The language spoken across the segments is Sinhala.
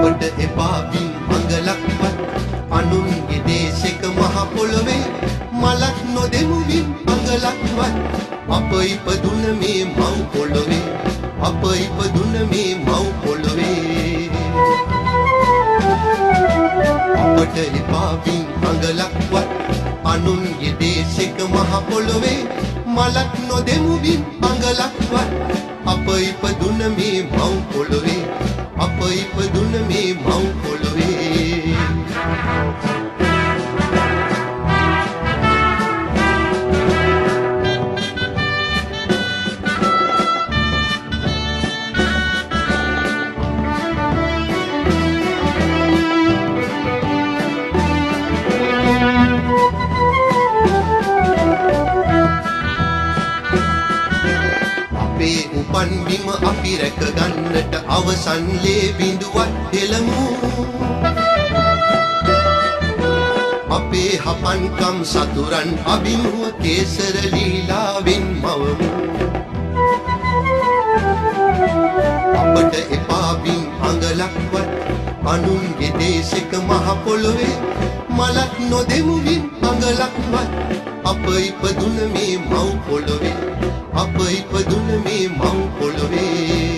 අපට එපා බිම් අඟලක්වත් අනුන්ගේ දේශක මහ පොළොවේ මලක් නොදෙමු බිම් අඟලක්වත් අප ඉපදුන මේ මව් පොළොවේ අප ඉපදුන මේ මව් පොළොවේ අපට එපා බිම් අඟලක්වත් අනුන්ගේ දේශක මහ පොළොවේ මලක් නොදෙමු බිම් අඟලක්වත් අප ඉපදුන මේ මව් පොළොවේ අප ඉපදුන මේ මව් පොළොවේ අපේ උපන් බිම අපි රැක ගන්නට අවසන් ලේ බිඳුවක් හෙළමු අපේ හපන්කම් සතුරන් අභිමුව කේසර ලීලාවෙන් මවමු අපට එපා බිම් අඟලක්වත් අනුන්ගේ දේශක මහ පොළොවේ මලක් නොදෙමු බිම් අඟලක්වත් අප ඉපදුන මේ මව් පොළොවේ අප ඉපදුන මේ මව් පොළොවේ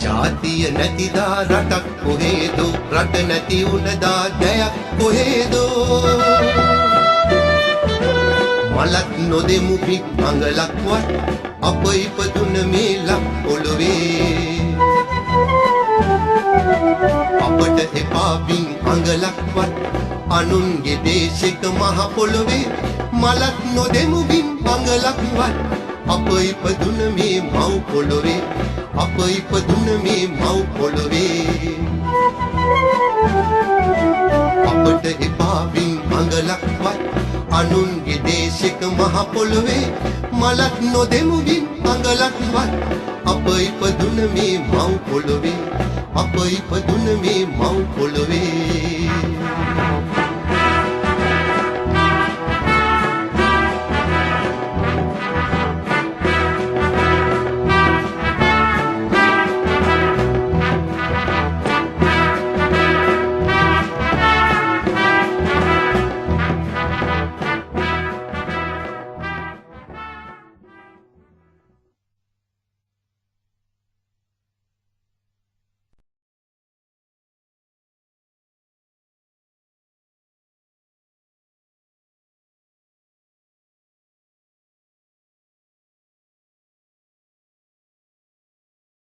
ජාතිය නැතිදා රටක් කොහේදෝ රට නැති උනදා දැයක් කොහේදෝ මලක් නොදෙමු බිම් අඟලක්වත් අප ඉපදුන මේ ලක් පොළොවේ අපට එපා බිම් අඟලක්වත් අනුන්ගේ දේශක මහ පොළොවේ මලක් නොදෙමු බිම් අඟලක්වත් අප ඉපදුන මේ මව් පොළොවේ අප ඉපදුන මේ මව් පොළොවේ අපට එපා බිම් අඟලක්වත් අනුන්ගේ දේශක මහ පොළොවේ මලක් නොදෙමු බිම් අඟලක්වත් අප ඉපදුන මේ මව් පොළොවේ අප ඉපදුන මේ මව් පොළොවේ